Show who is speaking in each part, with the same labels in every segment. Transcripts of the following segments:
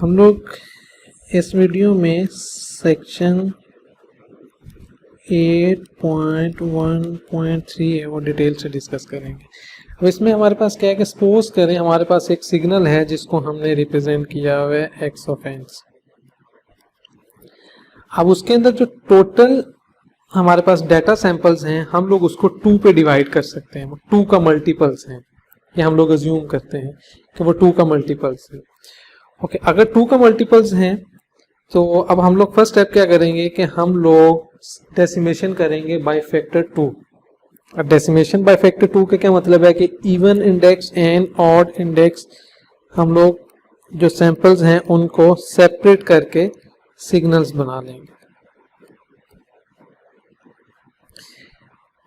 Speaker 1: हम लोग इस वीडियो में सेक्शन 8.1.3 है वो डिटेल से डिस्कस करेंगे। अब इसमें हमारे पास क्या है कि सपोज करें हमारे पास एक सिग्नल है जिसको हमने रिप्रेजेंट किया हुआ है एक्स ऑफ एन। अब उसके अंदर जो टोटल हमारे पास डाटा सैंपल्स हैं हम लोग उसको 2 पे डिवाइड कर सकते हैं। वो 2 का मल्टीपल्स हैं, ये हम लोग अज्यूम करते हैं कि वो 2 का मल्टीपल्स है। ओके, अगर 2 का मल्टीपल्स हैं तो अब हम लोग फर्स्ट स्टेप क्या करेंगे कि हम लोग डेसिमेशन करेंगे बाय फैक्टर 2। अब डेसिमेशन बाय फैक्टर 2 का क्या मतलब है कि even index and odd index हम लोग जो सैंपल्स हैं उनको सेपरेट करके सिग्नल्स बना लेंगे।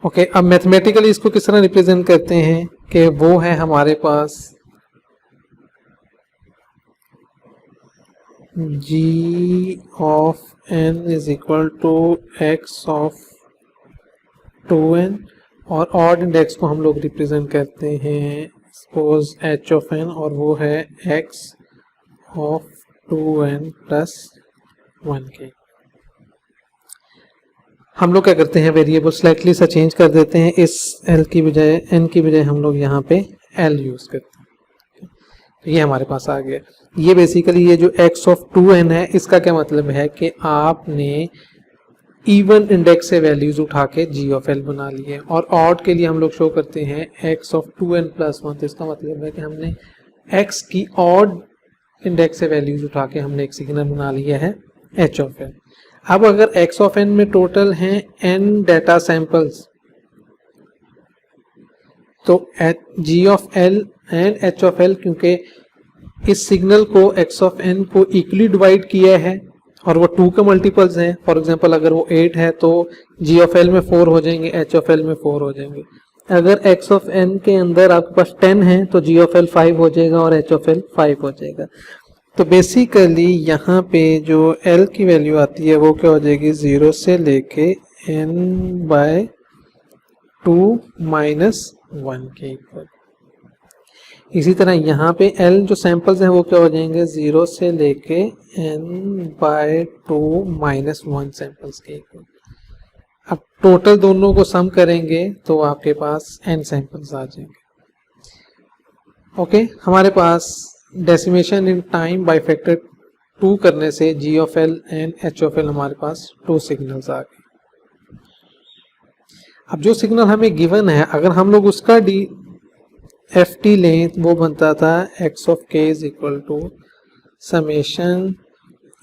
Speaker 1: ओके, अब मैथमेटिकली इसको किस तरह रिप्रेजेंट करते हैं कि वो है हमारे पास g of n is equal to x of 2n और ऑड इंडेक्स को हम लोग रिप्रेजेंट करते हैं सपोज h ऑफ n और वो है x of 2n plus 1k। हम लोग क्या करते हैं वेरिएबल स्लाइटली सा चेंज कर देते हैं, इस l की बजाय n की बजाय हम लोग यहाँ पे l यूज करते हैं। तो ये हमारे पास आ गया। ये बेसिकली ये जो x ऑफ 2n है इसका क्या मतलब है कि आपने इवन इंडेक्स से वैल्यूज उठा के g ऑफ l बना लिए और ऑड के लिए हम लोग शो करते हैं x ऑफ 2n प्लस 1। तो इसका मतलब है कि हमने x की ऑड इंडेक्स से वैल्यूज उठा के हमने एक सिग्नल बना लिया है h ऑफ l। अब अगर x ऑफ n में टोटल हैं n डाटा सैंपल्स तो g of l and h of l क्योंकि इस सिग्नल को x ऑफ n को इक्वली डिवाइड किया है और वो 2 का मल्टीपल्स हैं। फॉर एग्जांपल अगर वो 8 है तो g ऑफ l में 4 हो जाएंगे, h ऑफ l में 4 हो जाएंगे। अगर x ऑफ n के अंदर आपके पास 10 है तो g ऑफ l 5 हो जाएगा और h ऑफ l 5 हो जाएगा। तो बेसिकली यहाँ पे जो l की वैल्यू आती है वो क्या हो जाएगी 0 से लेके n/2 माइनस 1 के इक्वल। इसी तरह यहाँ पे l जो सैंपल्स हैं वो क्या हो जाएंगे 0 से लेके n/2 माइनस 1 सैंपल्स के इक्वल। अब टोटल दोनों को सम करेंगे तो आपके पास n सैंपल्स आ जाएंगे। ओके, हमारे पास decimation in time by factor 2 करने से g of l and h of l हमारे पास 2 सिग्नल्स आ गए। अब जो सिग्नल हमें गिवन है अगर हम लोग उसका ft लें वो बनता था x of k is equal to summation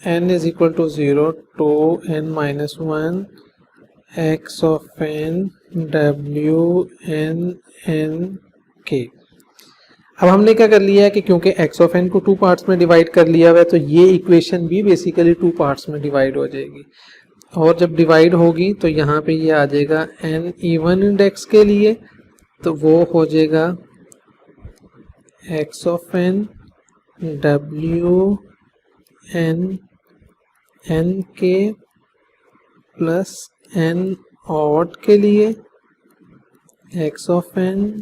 Speaker 1: n is equal to 0 to n minus 1 x of n w n n k। अब हमने क्या कर लिया है कि क्योंकि x ऑफ n को 2 पार्ट्स में डिवाइड कर लिया हुआ है तो ये इक्वेशन भी बेसिकली 2 पार्ट्स में डिवाइड हो जाएगी और जब डिवाइड होगी तो यहाँ पे ये आ जाएगा n इवन इंडेक्स के लिए तो वो हो जाएगा x of n w n n k plus n odd के लिए x of n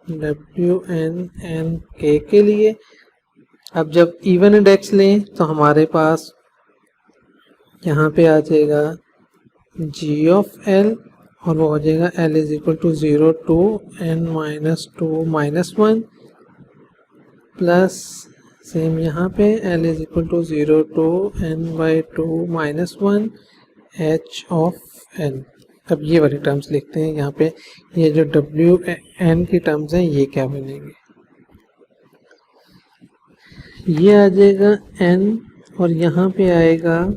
Speaker 1: w n n k के लिए। अब जब इवन इंडेक्स लें तो हमारे पास यहाँ पे आ जाएगा g ऑफ l और वो हो जाएगा l is equal to 0 to n minus 2 minus 1 plus same यहाँ पे l is equal to 0 to n/2 minus 1 h of l। अब ये वाली टर्म्स लिखते हैं यहाँ पे, ये जो w n की टर्म्स हैं ये क्या बनेंगे, ये आ जाएगा n और यहाँ पे आएगा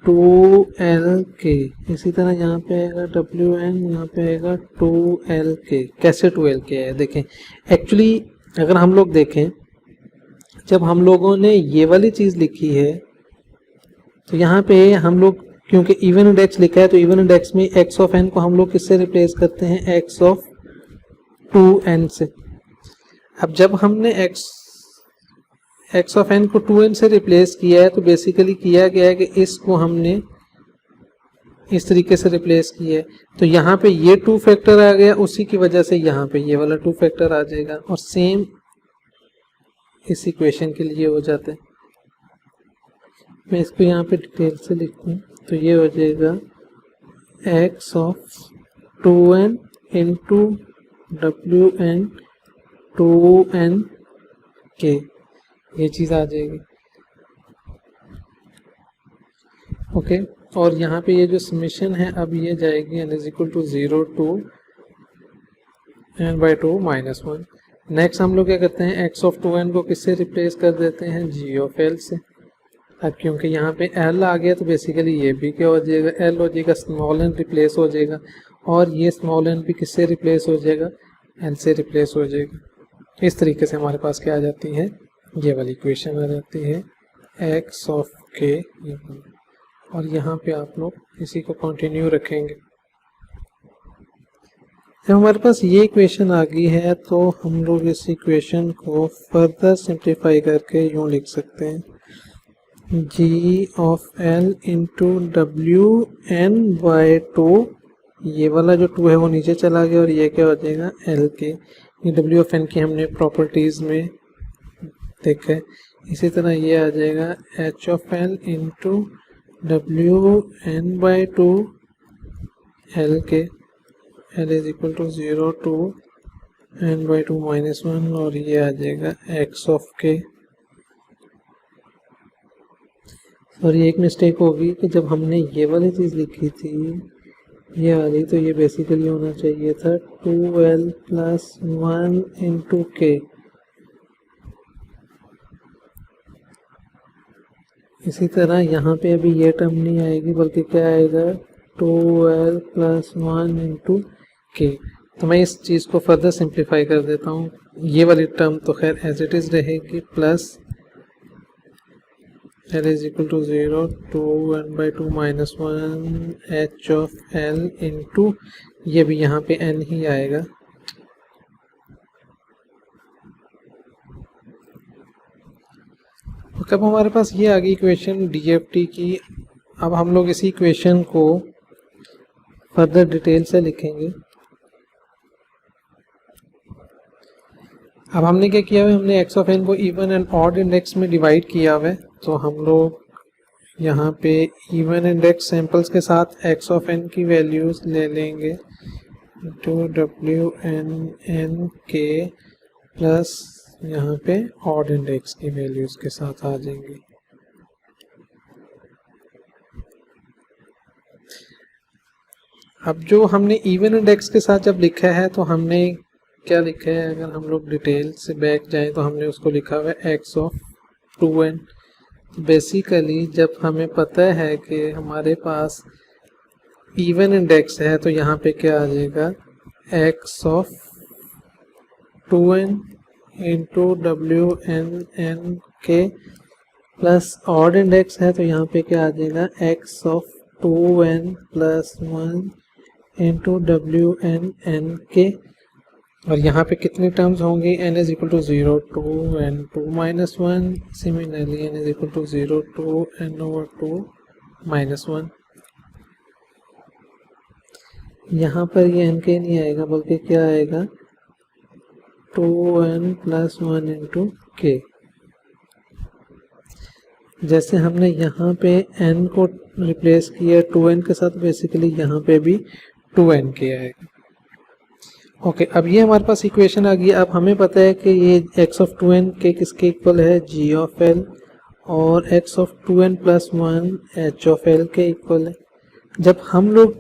Speaker 1: 2lk। इसी तरह यहाँ पे आएगा wn, यहाँ पे आएगा 2lk। कैसे 2lk है देखें, एक्चुअली अगर हम लोग देखें जब हम लोगों ने ये वाली चीज़ लिखी है तो यहाँ पे हम लोग क्योंकि इवन इंडेक्स लिखा है तो इवन इंडेक्स में x ऑफ n को हम लोग किससे रिप्लेस करते हैं x ऑफ 2n से। अब जब हमने x ऑफ n को 2n से रिप्लेस किया है तो बेसिकली किया गया है कि इसको हमने इस तरीके से रिप्लेस किया है तो यहाँ पे ये 2 फैक्टर आ गया, उसी की वजह से यहाँ पे ये वाला 2 फैक्टर आ जाएगा और सेम इस इक्वेशन के लिए हो जाता है। मैं इसको यहाँ पे डिटेल से लिखता हूँ, तो ये हो जाएगा x of 2n into wn 2n k, ये चीज़ आ जाएगी। ओके, और यहाँ पे ये जो समेशन है अब ये जाएगी n is equal to 0 to n by 2 minus 1। Next हम लोग क्या करते हैं, x ऑफ 2n को किससे रिप्लेस कर देते हैं, g ऑफ l से। अब क्योंकि यहाँ पे l आ गया तो बेसिकली ये भी क्या हो जाएगा, l हो जाएगा, स्मॉल n रिप्लेस हो जाएगा, और ये स्मॉल n भी किससे रिप्लेस हो जाएगा, l से रिप्लेस हो जाएगा। इस तरीके से हमारे पास क्या आ जाती है, ये वाली इक्वेशन आ जाती है x ऑफ k, और यहाँ पे आप लोग इसी को कंटिन्यू रखेंगे। जब हमारे पास ये इक्वेशन आ गई है तो हम लोग इस इक्वेशन को फर्दर सिंप्लीफाई करके यूँ लिख सकते हैं, g of l into W N by 2, ये वाला जो 2 है वो नीचे चला गया और ये क्या हो जाएगा l के, ये डब्ल्यू ऑफ एन की हमने प्रॉपर्टीज़ में देखा है। इसी तरह ये आ जाएगा h of l into W N by 2 l के, l is equal to 0 to n by 2 minus 1, और ये आ जाएगा x ऑफ k। और ये एक मिस्टेक होगी कि जब हमने ये वाली चीज़ लिखी थी ये वाली, तो ये बेसिकली होना चाहिए था 2l प्लस 1 इंटू k। इसी तरह यहाँ पे अभी ये टर्म नहीं आएगी बल्कि क्या आएगा 2l प्लस 1 इंटू k। तो मैं इस चीज़ को फर्दर सिंप्लीफाई कर देता हूँ, ये वाली टर्म तो खैर एज इट इज़ रहेगी, plus l is equal to 0 to n by 2 minus 1 h of l into, ये भी यहाँ पे n ही आएगा, तो कब हमारे पास ये आ गई इक्वेशन DFT की। अब हम लोग इसी इक्वेशन को फर्दर डिटेल से लिखेंगे। अब हमने क्या किया है, हमने x ऑफ n को इवन एंड ऑड इंडेक्स में डिवाइड किया हुआ है, तो हम लोग यहाँ पे इवन इंडेक्स सैम्पल्स के साथ x ऑफ n की वैल्यूज ले लेंगे, टू डब्ल्यू एन के प्लस यहाँ पे ऑड इंडेक्स की वैल्यूज के साथ आ जाएंगे। अब जो हमने इवन इंडेक्स के साथ जब लिखा है तो हमने क्या लिखा है, अगर हम लोग डिटेल से बैक जाएं तो हमने उसको लिखा हुआ है x ऑफ 2n। बेसिकली जब हमें पता है कि हमारे पास इवन इंडेक्स है तो यहाँ पे क्या आ जाएगा x of 2n into W N के, प्लस ऑड इंडेक्स है तो यहाँ पे क्या आ जाएगा x of 2n plus 1 into W N के, और यहाँ पे कितनी टर्म्स होंगी, n is equal to 0 to n 2 minus 1, similarly n is equal to 0 to n over 2 minus 1। यहाँ पर ये n के नहीं आएगा बल्कि क्या आएगा 2n प्लस 1 इंटू के। जैसे हमने यहाँ पे n को रिप्लेस किया 2n के साथ, बेसिकली यहाँ पे भी 2n के आएगा। ओके, अब ये हमारे पास इक्वेशन आ गई। अब हमें पता है कि ये x ऑफ 2n के किसके इक्वल है, g ऑफ l, और x of 2n plus 1 h of l के इक्वल है। जब हम लोग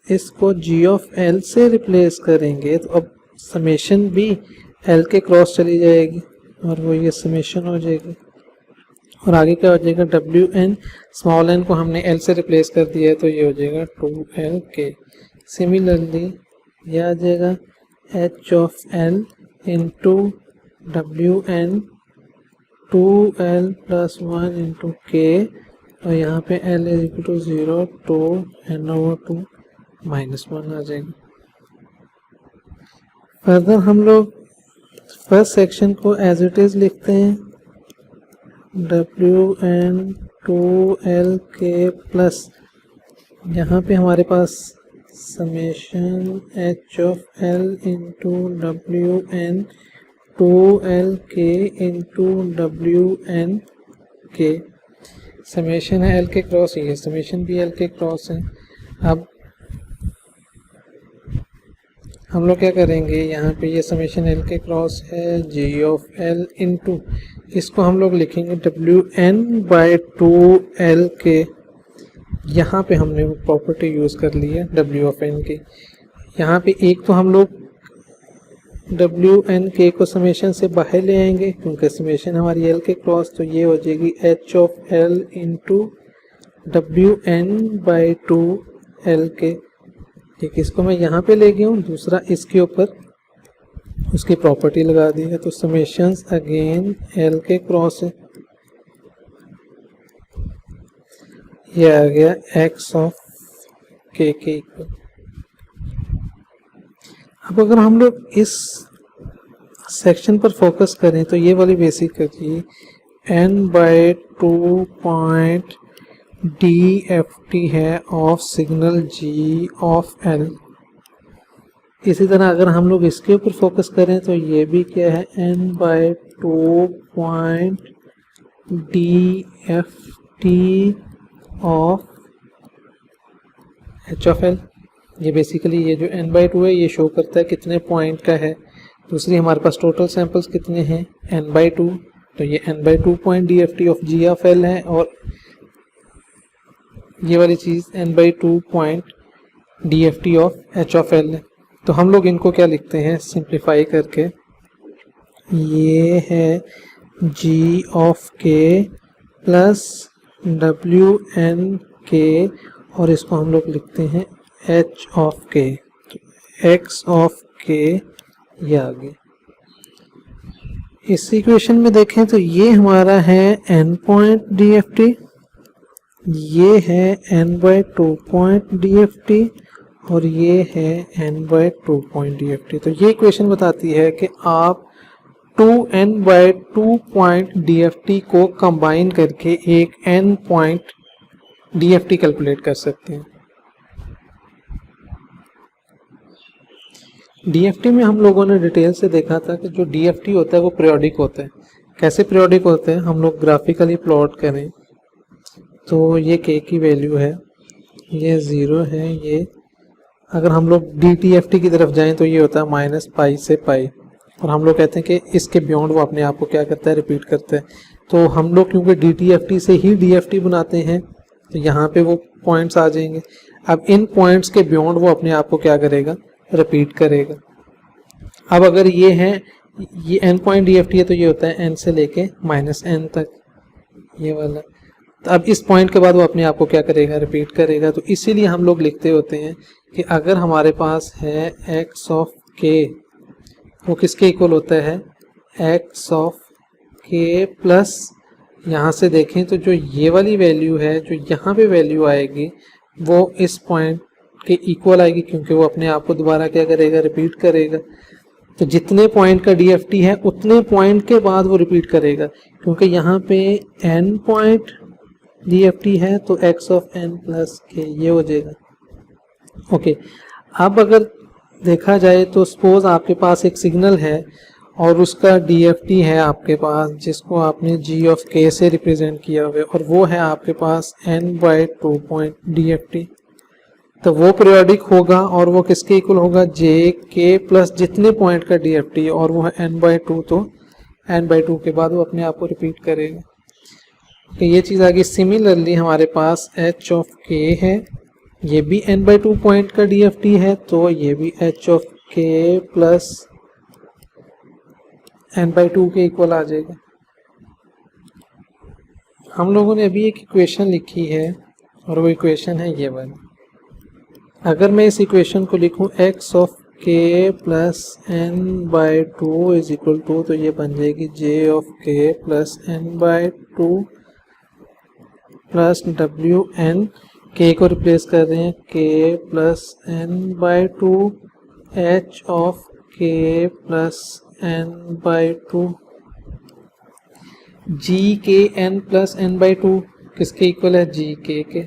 Speaker 1: इसको g ऑफ l से रिप्लेस करेंगे तो अब समेशन भी l के क्रॉस चली जाएगी और वो ये समेशन हो जाएगी, और आगे क्या हो जाएगा wn, स्मॉल n को हमने l से रिप्लेस कर दिया है तो ये हो जाएगा 2l के। सिमिलरली यह आ जाएगा h of l into W N 2l plus 1 into K, और यहाँ पे l is equal to 0 to n over 2 minus 1 आ जाएगा। फर्दर हम लोग फर्स्ट सेक्शन को एज इट इज लिखते हैं, wn 2l के प्लस यहाँ पे हमारे पास summation h of l into W N 2LK into WNK। Summation है L के क्रॉस, ये समेशन भी L के क्रॉस है। अब हम लोग क्या करेंगे, यहाँ पे ये समेशन L के क्रॉस है G ऑफ L इंटू, इसको हम लोग लिखेंगे WN/2LK। यहाँ पे हमने वो प्रॉपर्टी यूज़ कर ली है W ऑफ N की। यहाँ पे एक तो हम लोग WNK को समेशन से बाहर ले आएंगे क्योंकि समेशन हमारी L के क्रॉस, तो ये हो जाएगी H of L into WN/2LK। ठीक, इसको मैं यहाँ पे ले गया हूँ, दूसरा इसके ऊपर उसकी प्रॉपर्टी लगा दी है, तो समेशंस अगेन L के क्रॉस है, ये आ गया X ऑफ K के इक्वल। अब अगर हम लोग इस सेक्शन पर फोकस करें तो ये वाली बेसिक करिए N/2 पॉइंट DFT है of signal G of L। इसी तरह अगर हम लोग इसके ऊपर फोकस करें तो ये भी क्या है, N/2 point DFT of H of L। ये बेसिकली ये जो N/2 है ये शो करता है कितने पॉइंट का है। दूसरी हमारे पास टोटल सैंपल्स कितने हैं, N/2, तो ये N/2 point DFT of G of L है, और ये वाली चीज़ N/2 point DFT of H of L है। तो हम लोग इनको क्या लिखते हैं सिंप्लीफाई करके, ये है G of K plus WNK, और इसको हम लोग लिखते हैं H ऑफ K, तो X ऑफ K ये आ गया। इस इक्वेशन में देखें तो ये हमारा है N पॉइंट DFT, ये है N/2 पॉइंट DFT, और ये है N/2 पॉइंट DFT। तो ये इक्वेशन बताती है कि आप 2N/2 पॉइंट DFT को कंबाइन करके एक N पॉइंट DFT कैलकुलेट कर सकते हैं। DFT में हम लोगों ने डिटेल से देखा था कि जो DFT होता है वो पीरियोडिक होता है। कैसे पीरियोडिक होता है, हम लोग ग्राफिकली प्लॉट करें तो ये K की वैल्यू है, ये 0 है, ये अगर हम लोग DTFT की तरफ जाएं तो ये होता है -π से π, और हम लोग कहते हैं कि इसके बियॉन्ड वो अपने आप को क्या करता है, रिपीट करता है। तो हम लोग क्योंकि DTFT से ही DFT बनाते हैं तो यहाँ पे वो पॉइंट्स आ जाएंगे। अब इन पॉइंट्स के बियॉन्ड वो अपने आप को क्या करेगा, रिपीट करेगा। अब अगर ये है, ये N पॉइंट DFT है, तो ये होता है N से लेके -N तक, ये वाला। तो अब इस पॉइंट के बाद वो अपने आप को क्या करेगा, रिपीट करेगा। तो इसीलिए हम लोग लिखते होते हैं कि अगर हमारे पास है X ऑफ K, वो किसके इक्वल होता है, X ऑफ K प्लस, यहाँ से देखें तो जो ये वाली वैल्यू है, जो यहाँ पे वैल्यू आएगी वो इस पॉइंट के इक्वल आएगी, क्योंकि वो अपने आप को दोबारा क्या करेगा, रिपीट करेगा। तो जितने पॉइंट का DFT है उतने पॉइंट के बाद वो रिपीट करेगा, क्योंकि यहाँ पे N पॉइंट DFT है तो X of N plus K ये हो जाएगा। ओके, अब अगर देखा जाए तो सपोज आपके पास एक सिग्नल है और उसका DFT है आपके पास, जिसको आपने G ऑफ K से रिप्रेजेंट किया हुआ है, और वो है आपके पास N/2 पॉइंट DFT। तो वो पीरियोडिक होगा और वो किसके इक्वल होगा, JK प्लस जितने पॉइंट का DFT, और वो है N/2, तो N/2 के बाद वो अपने आप को रिपीट करेगा। तो ये चीज़ आ गई। सिमिलरली हमारे पास H ऑफ K है, ये भी N/2 पॉइंट का DFT है, तो ये भी H of K plus N/2 के इक्वल आ जाएगा। हम लोगों ने अभी एक इक्वेशन लिखी है और वो इक्वेशन है ये वाली। अगर मैं इस इक्वेशन को लिखूं X of K plus N/2 is equal to, तो ये बन जाएगी J of K plus N/2 plus WN। K को रिप्लेस कर रहे हैं K plus N/2 H of K plus N/2 GKN plus N/2 किसके इक्वल है, GK के,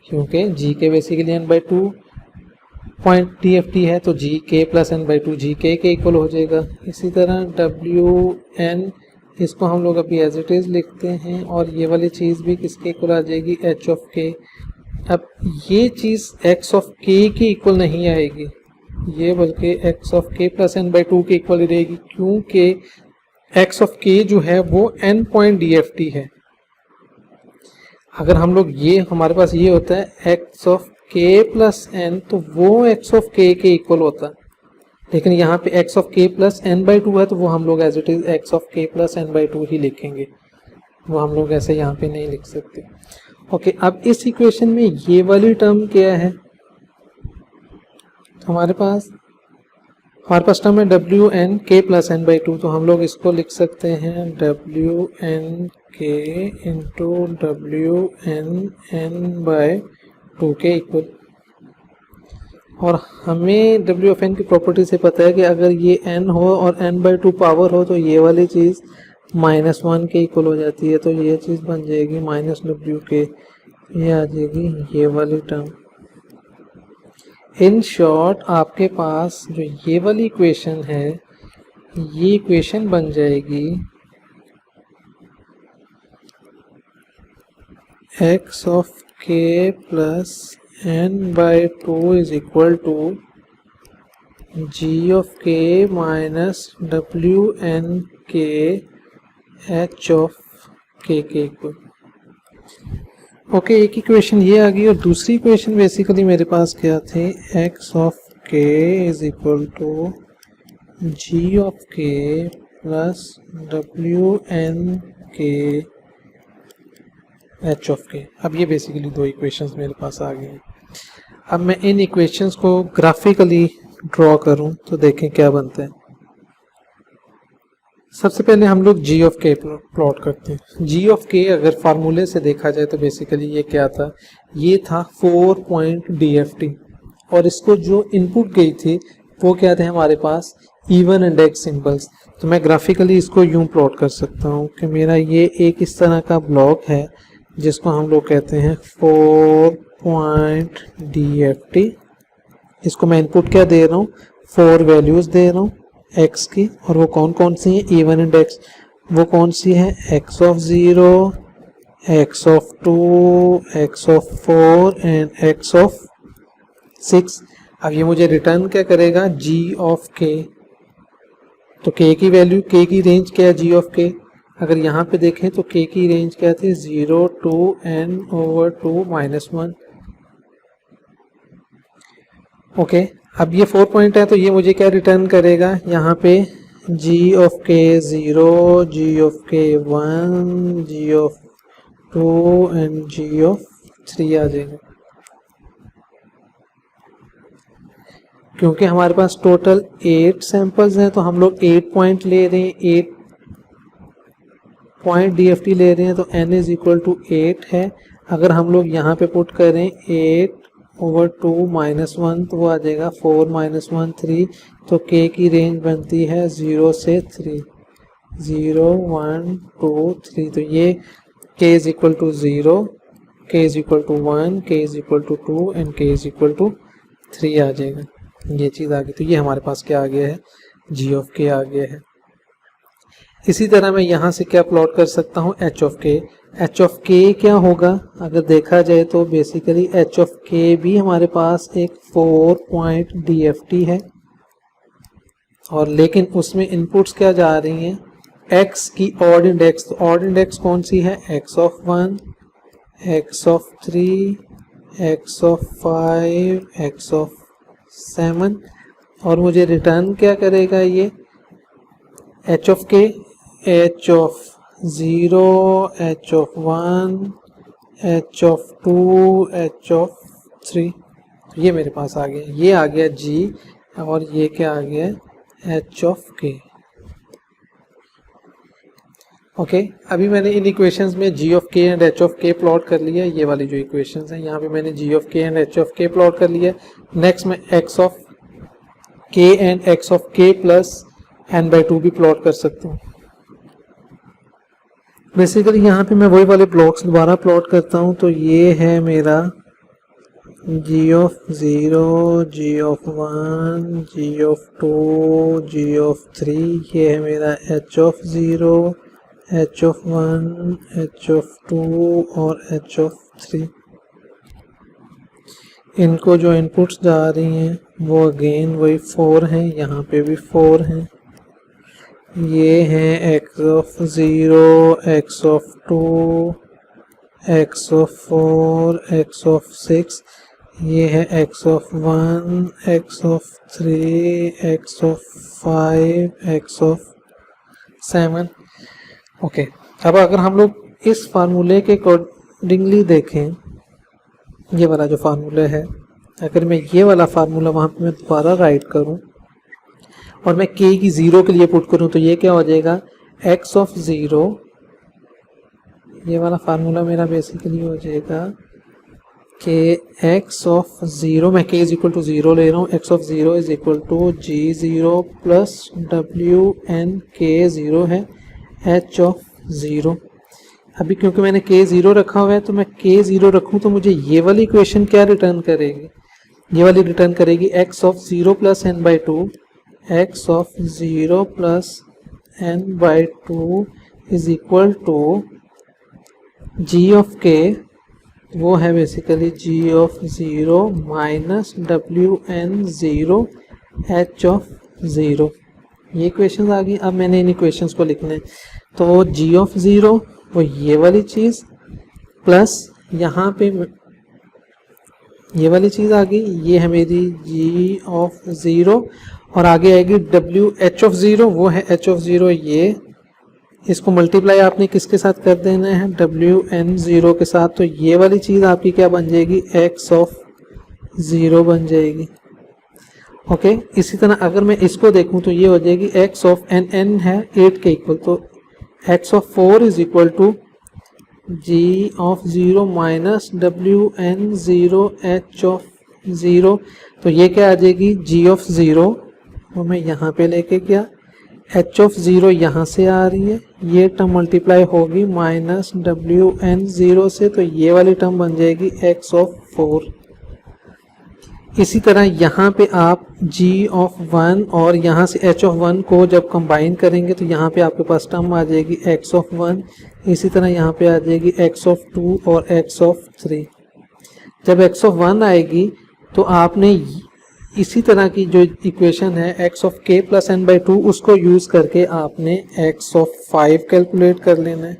Speaker 1: क्योंकि GK basically N/2 point DFT है तो जी के प्लस एन बाई टू जी के इक्वल हो जाएगा। इसी तरह WN इसको हम लोग अभी एज इट इज़ लिखते हैं और ये वाली चीज़ भी किसके इक्वल आ जाएगी, एच ऑफ के। अब ये चीज़ एक्स ऑफ के की इक्वल नहीं आएगी, ये बल्कि x of K plus N by two के इक्वल रहेगी, क्योंकि एक्स ऑफ के जो है वो एन पॉइंट DFT है। अगर हम लोग ये हमारे पास ये होता है x of K plus N तो वो एक्स ऑफ के इक्वल होता है, लेकिन यहाँ पे X of K plus N by two है तो वो हम लोग as it is X of K plus N by two ही लिखेंगे, वो हम लोग ऐसे यहाँ पे नहीं लिख सकते। ओके, अब इस इक्वेशन में ये वाली टर्म क्या है, तो हमारे पास टर्म है डब्ल्यू एन के प्लस एन बाई टू, तो हम लोग इसको लिख सकते हैं W N K into W N by two के इक्वल। और हमें डब्ल्यू ऑफ एन की प्रॉपर्टी से पता है कि अगर ये n हो और n बाई टू पावर हो तो ये वाली चीज़ -1 के इक्वल हो जाती है, तो ये चीज़ बन जाएगी -w के, ये आ जाएगी ये वाली टर्म। इन शॉर्ट आपके पास जो ये वाली इक्वेशन है, ये इक्वेशन बन जाएगी x of k plus n by two is equal to g of k minus w n k h of k के इक्वल। ओके, एक इक्वेशन ये आ गई और दूसरी इक्वेशन बेसिकली मेरे पास क्या थे, x of k is equal to g of k plus w n k h of k। अब ये बेसिकली दो इक्वेशंस मेरे पास आ गई हैं। अब मैं इन इक्वेशंस को ग्राफिकली ड्रॉ करूं तो देखें क्या बनता है। सबसे पहले हम लोग g ऑफ k प्लॉट करते हैं। g ऑफ k अगर फार्मूले से देखा जाए तो बेसिकली ये क्या था, ये था 4 पॉइंट DFT और इसको जो इनपुट गई थी वो क्या थे हमारे पास, इवन इंडेक्स सिंबल्स। तो मैं ग्राफिकली इसको यूं प्लॉट कर सकता हूँ कि मेरा ये एक इस तरह का ब्लॉक है जिसको हम लोग कहते हैं 4 पॉइंट DFT। इसको मैं इनपुट क्या दे रहा हूँ, 4 वैल्यूज दे रहा हूँ x की, और वो कौन कौन सी हैं, इवन इंडेक्स। वो कौन सी है, x of 0, x of 2, x of 4 and x of 6। अब ये मुझे रिटर्न क्या करेगा, g ऑफ k। तो k की वैल्यू, k की रेंज क्या है, g ऑफ k। अगर यहाँ पे देखें तो k की रेंज क्या थी, 0 to n over 2 minus 1। Okay, अब ये 4 पॉइंट है तो ये मुझे क्या रिटर्न करेगा, यहाँ पे g of k 0, g of k 1, g of 2 and g of 3 आ जाएगा। क्योंकि हमारे पास टोटल 8 सैंपल्स हैं तो हम लोग 8 पॉइंट ले रहे हैं, 8 पॉइंट DFT ले रहे हैं, तो n इज इक्वल टू 8 है। अगर हम लोग यहाँ पे पुट करें 8 over 2 minus 1 तो वो आ जाएगा 4 minus 1 3। तो k की रेंज बनती है 0 से 3, 0 1 2 3। तो ये k is equal to 0, k is equal to 1, k is equal to 2 and k is equal to 3 आ जाएगा। ये चीज़ आ गई, तो ये हमारे पास क्या आ गया है, g ऑफ k आ गया है। इसी तरह मैं यहाँ से क्या प्लॉट कर सकता हूँ, h of k। h of k क्या होगा, अगर देखा जाए तो बेसिकली h ऑफ k भी हमारे पास एक 4 पॉइंट DFT है, और लेकिन उसमें इनपुट्स क्या जा रही हैं, x की ऑड इंडेक्स। तो ऑड इंडेक्स कौन सी है, x of 1, x of 3, x of 5, x of 7। और मुझे रिटर्न क्या करेगा ये, h of k, h of 0, h of 1, h of 2, h of 3। तो ये मेरे पास आ गया, ये आ गया g और ये क्या आ गया, h ऑफ k। ओके, अभी मैंने इन इक्वेशंस में g of k and h of k plot कर लिया। ये वाली जो इक्वेशंस हैं यहाँ पे मैंने g of k and h of k plot कर लिया। नेक्स्ट मैं x of k and x of k plus n by 2 भी प्लॉट कर सकता हूँ। बेसिकली यहाँ पे मैं वही वाले ब्लॉक्स दोबारा प्लॉट करता हूँ। तो ये है मेरा G of 0, G of 1, G of 2, G of 3, ये है मेरा h of 0, h of 1, h of 2 और h ऑफ 3। इनको जो इनपुट्स जा रही हैं वो अगेन वही 4 हैं, यहाँ पे भी 4 हैं। ये हैं x of 0, x of 2, x of 4, x of 6, ये है x of 1, x of 3, x of 5, x of 7। Okay, अब अगर हम लोग इस फार्मूले के अकॉर्डिंगली देखें, ये वाला जो फार्मूला है, अगर मैं ये वाला फार्मूला वहाँ पे मैं दोबारा राइट करूँ और मैं k की 0 के लिए पुट करूँ तो ये क्या हो जाएगा, x ऑफ 0, ये वाला फार्मूला मेरा बेसिकली हो जाएगा कि x ऑफ 0, मैं k इज इक्वल टू 0 ले रहा हूँ, x of 0 is equal to g0 plus wn, k 0 है, h ऑफ 0। अभी क्योंकि मैंने k 0 रखा हुआ है तो मैं k 0 रखूँ तो मुझे ये वाली इक्वेशन क्या रिटर्न करेगी, ये वाली रिटर्न करेगी x of 0 plus n by 2, x of 0 plus n by 2 is equal to g of k, वो है basically g of 0 minus wn0 h of 0। ये इक्वेशंस आ गई। अब मैंने इन इक्वेशंस को लिखना है तो g ऑफ 0 वो ये वाली चीज़ प्लस यहाँ पे ये वाली चीज़ आ गई, ये है मेरी g ऑफ 0 और आगे आएगी w h ऑफ 0, वो है h ऑफ 0, ये इसको मल्टीप्लाई आपने किसके साथ कर देना है, wn0 के साथ, तो ये वाली चीज़ आपकी क्या बन जाएगी, x ऑफ 0 बन जाएगी। ओके, इसी तरह अगर मैं इसको देखूं तो ये हो जाएगी x ऑफ n है 8 के इक्वल, तो x of 4 is equal to g of 0 minus wn0 h of 0, तो ये क्या आ जाएगी, g ऑफ 0 वो मैं यहाँ पे लेके गया, h ऑफ 0 यहाँ से आ रही है, ये टर्म मल्टीप्लाई होगी माइनस wn0 से, तो ये वाली टर्म बन जाएगी x ऑफ 4। इसी तरह यहाँ पे आप g ऑफ 1 और यहाँ से h ऑफ 1 को जब कंबाइन करेंगे तो यहाँ पे आपके पास टर्म आ जाएगी x ऑफ 1, इसी तरह यहाँ पे आ जाएगी x ऑफ 2 और x ऑफ 3। जब x ऑफ 1 आएगी तो आपने इसी तरह की जो इक्वेशन है x of k plus n by 2, उसको यूज़ करके आपने x ऑफ 5 कैलकुलेट कर लेना है,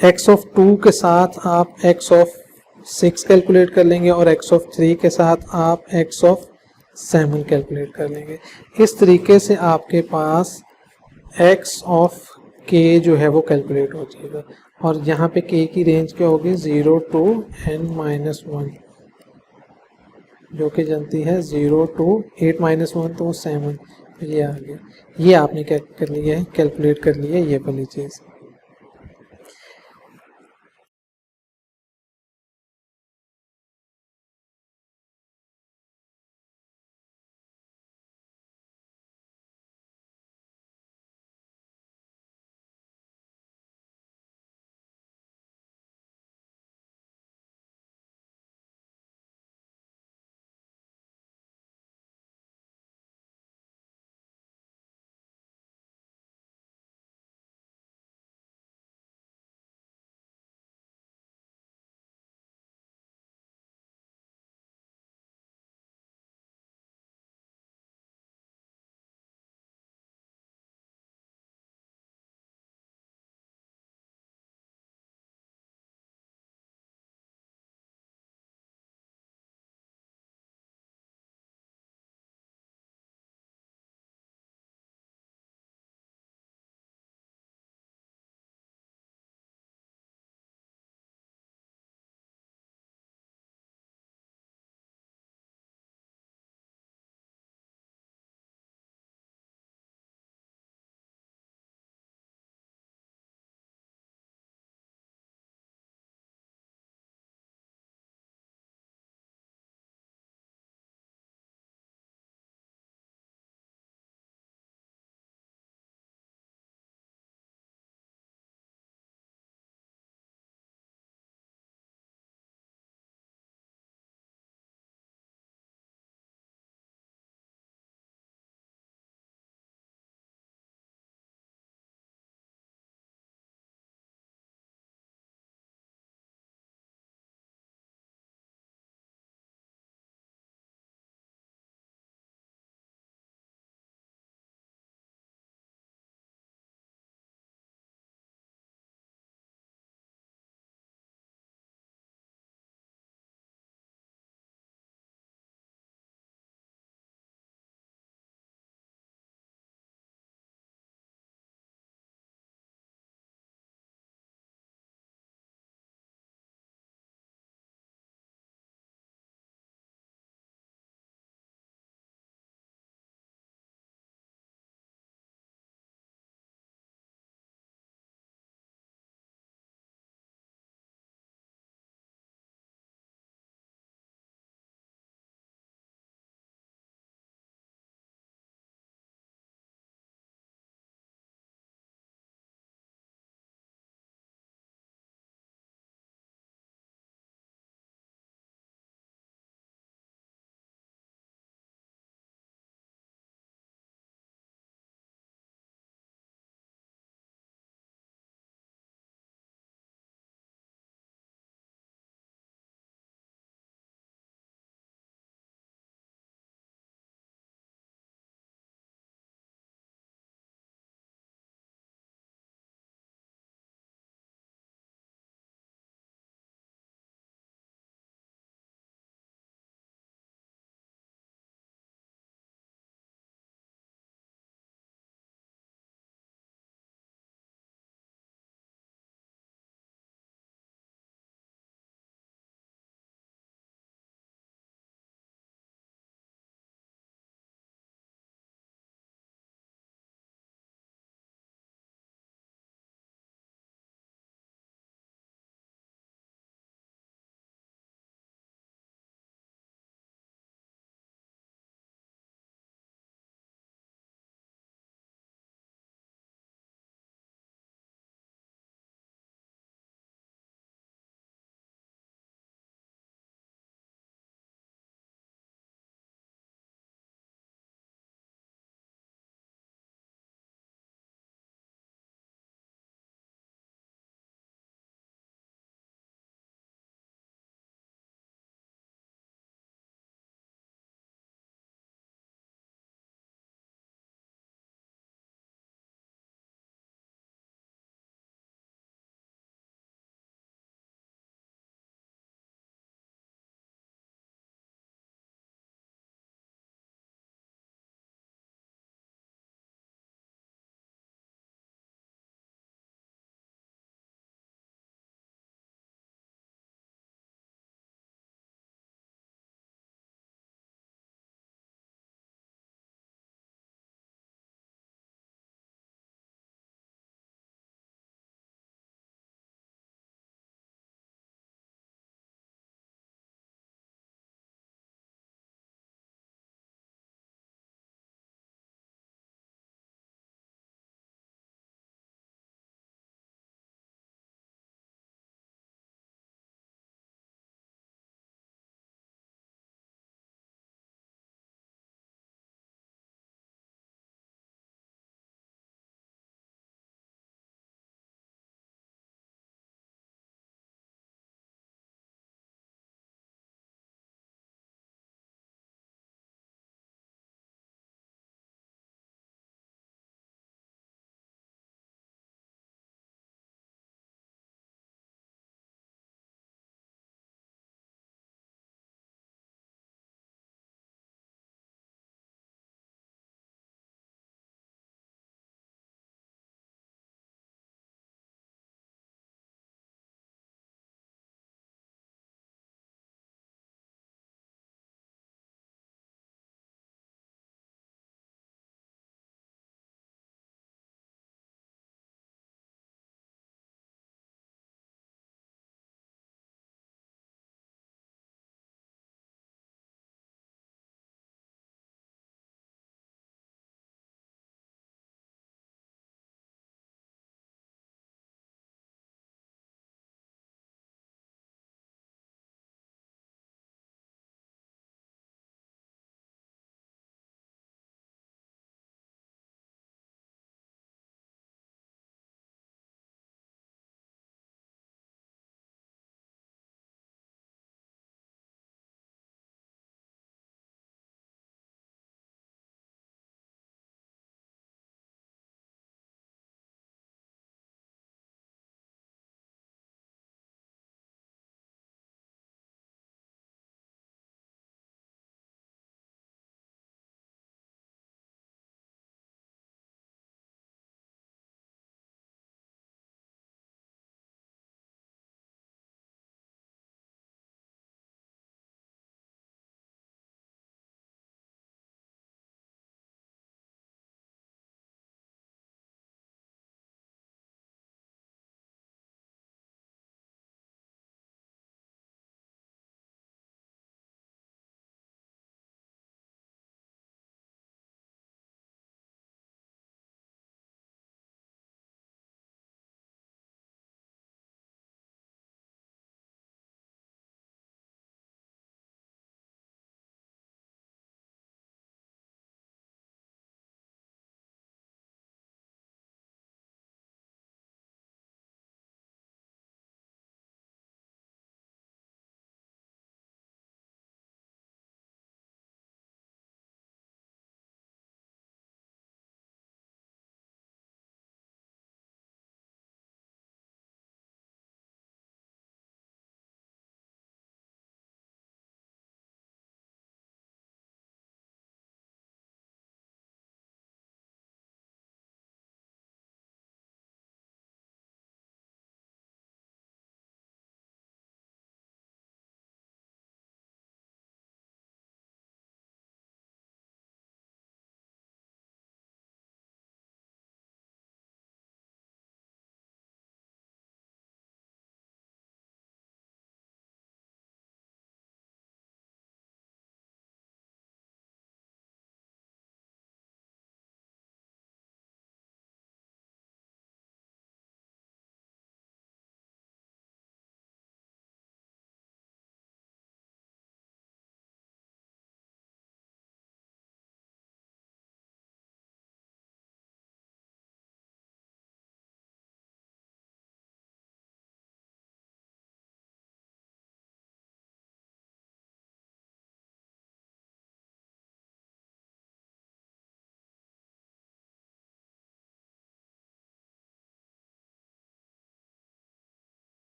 Speaker 1: x ऑफ 2 के साथ आप x ऑफ 6 कैलकुलेट कर लेंगे और x ऑफ 3 के साथ आप x ऑफ 7 कैलकुलेट कर लेंगे। इस तरीके से आपके पास x ऑफ k जो है वो कैलकुलेट हो जाएगा और यहाँ पे k की रेंज क्या होगी, 0 टू n-1, जो कि जनती है 0 टू 8-1 तो 7, ये आ गया। ये आपने क्या कर लिया है, कैलकुलेट कर लिया है ये वाली चीज़।